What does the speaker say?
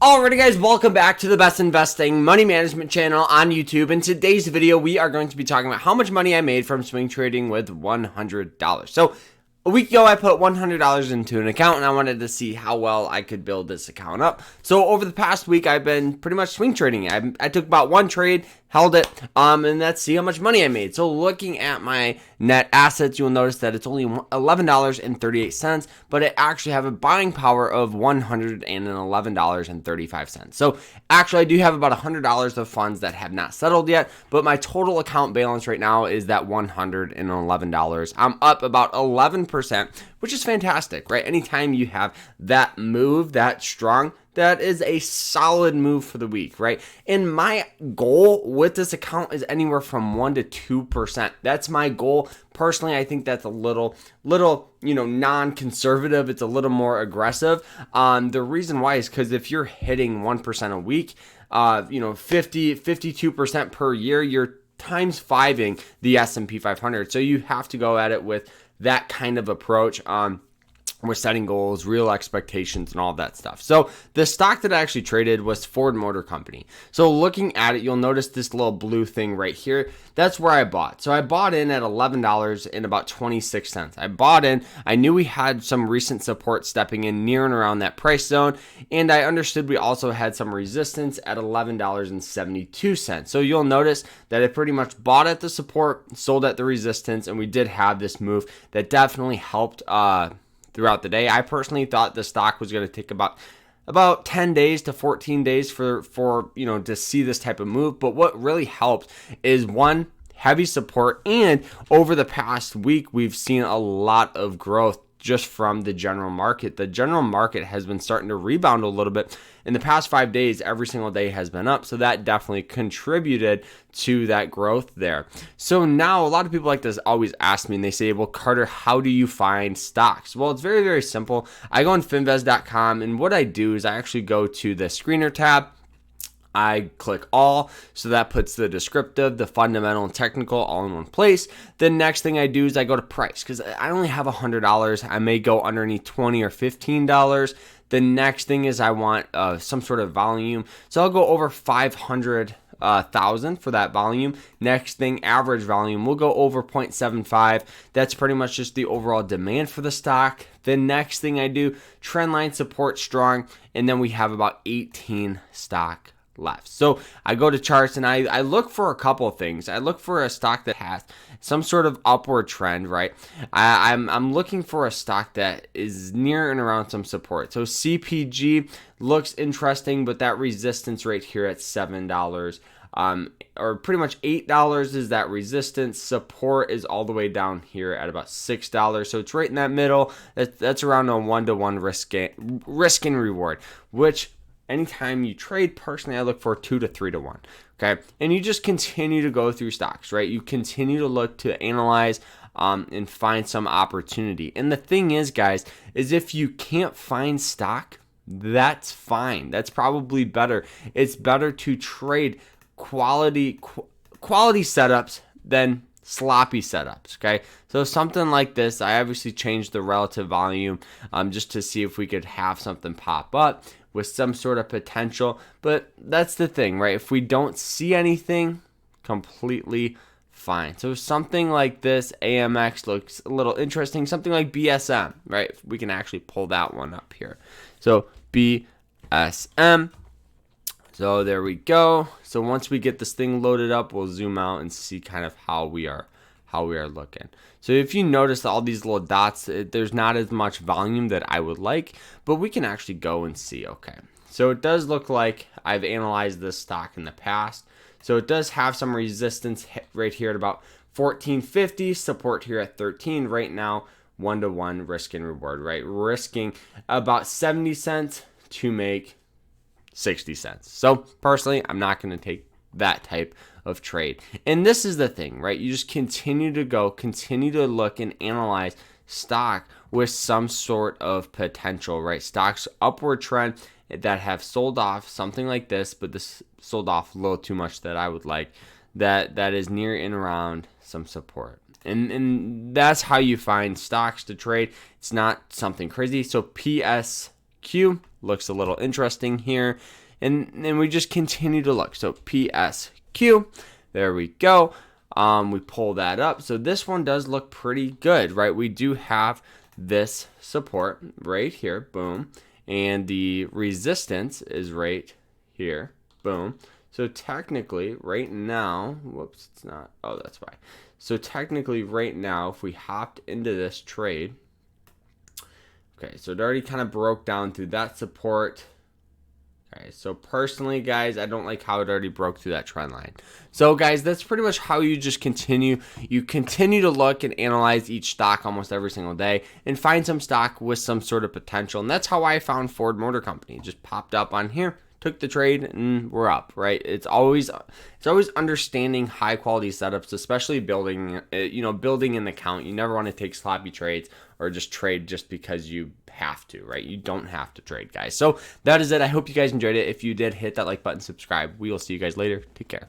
Alrighty guys, welcome back to the best investing money management channel on YouTube. In today's video, we are going to be talking about how much money I made from swing trading with $100. So a week ago, I put $100 into an account and I wanted to see how well I could build this account up. So over the past week, I've been pretty much swing trading. I took about one trade, held it, and let's see how much money I made. So looking at my net assets, you'll notice that it's only $11.38, but I actually have a buying power of $111.35. So actually, I do have about $100 of funds that have not settled yet, but my total account balance right now is that $111. I'm up about 11%, which is fantastic, right? Anytime you have that move that strong, that is a solid move for the week, right? And my goal with this account is anywhere from 1 to 2%. That's my goal. Personally, I think that's a little, non-conservative. It's a little more aggressive. The reason why is because if you're hitting 1% a week, 52% per year, you're times fiving the S&P 500. So you have to go at it with that kind of approach. We're setting goals, real expectations, and all that stuff. So the stock that I actually traded was Ford Motor Company. So looking at it, you'll notice this little blue thing right here. That's where I bought. So I bought in at $11 and about 26 cents. I bought in. I knew we had some recent support stepping in near and around that price zone. And I understood we also had some resistance at $11.72. So you'll notice that I pretty much bought at the support, sold at the resistance, and we did have this move that definitely helped throughout the day. I personally thought the stock was going to take about 10 days to 14 days for to see this type of move. But what really helped is one, heavy support, and over the past week we've seen a lot of growth just from the general market. The general market has been starting to rebound a little bit. In the past 5 days, every single day has been up. So that definitely contributed to that growth there. So now a lot of people like to always ask me and they say, well, Carter, how do you find stocks? Well, it's very, very simple. I go on finvest.com and what I do is I actually go to the screener tab. I click all, so that puts the descriptive, the fundamental, and technical all in one place. The next thing I do is I go to price because I only have $100. I may go underneath $20 or $15. The next thing is I want some sort of volume, so I'll go over 500,000 for that volume. Next thing, average volume, we'll go over 0.75. That's pretty much just the overall demand for the stock. The next thing I do, trend line support strong, and then we have about 18 stock left. So I go to charts and I look for a couple of things. I look for a stock that has some sort of upward trend, right? I'm looking for a stock that is near and around some support. So CPG looks interesting, but that resistance right here at $7, or pretty much $8 is that resistance. Support is all the way down here at about $6. So it's right in that middle. That's around a 1-to-1 risk and reward, which anytime you trade, personally, I look for 2 to 3 to 1. Okay. And you just continue to go through stocks, right? You continue to look to analyze and find some opportunity. And the thing is, guys, is if you can't find stock, that's fine. That's probably better. It's better to trade quality setups than sloppy setups. Okay, so something like this, I obviously changed the relative volume just to see if we could have something pop up with some sort of potential. But that's the thing, right? If we don't see anything, completely fine. So something like this, AMX looks a little interesting. Something like BSM, right? We can actually pull that one up here. So BSM. So there we go. So once we get this thing loaded up, we'll zoom out and see kind of how we are looking. So if you notice all these little dots, there's not as much volume that I would like, but we can actually go and see. Okay, so it does look like I've analyzed this stock in the past. So it does have some resistance right here at about 14.50, support here at 13 right now, 1-to-1 risk and reward, right? Risking about 70 cents to make 60 cents. So personally, I'm not going to take that type of trade. And this is the thing, right? You just continue to look and analyze stock with some sort of potential, right? Stocks upward trend that have sold off, something like this, but this sold off a little too much that I would like, that is near and around some support. And that's how you find stocks to trade. It's not something crazy. So PSM PSQ looks a little interesting here. And then we just continue to look. So PSQ, there we go. We pull that up. So this one does look pretty good, right? We do have this support right here, boom. And the resistance is right here, boom. So technically right now, whoops, it's not, oh, that's why. So technically right now, if we hopped into this trade, okay, so it already kind of broke down through that support. Okay, so personally, guys, I don't like how it already broke through that trend line. So, guys, that's pretty much how you just continue. You continue to look and analyze each stock almost every single day and find some stock with some sort of potential. And that's how I found Ford Motor Company. It just popped up on here, took the trade, and we're up, right? It's always understanding high quality setups, especially building an account. You never want to take sloppy trades or just trade just because you have to, right? You don't have to trade, guys. So that is it. I hope you guys enjoyed it. If you did, hit that like button, subscribe. We will see you guys later. Take care.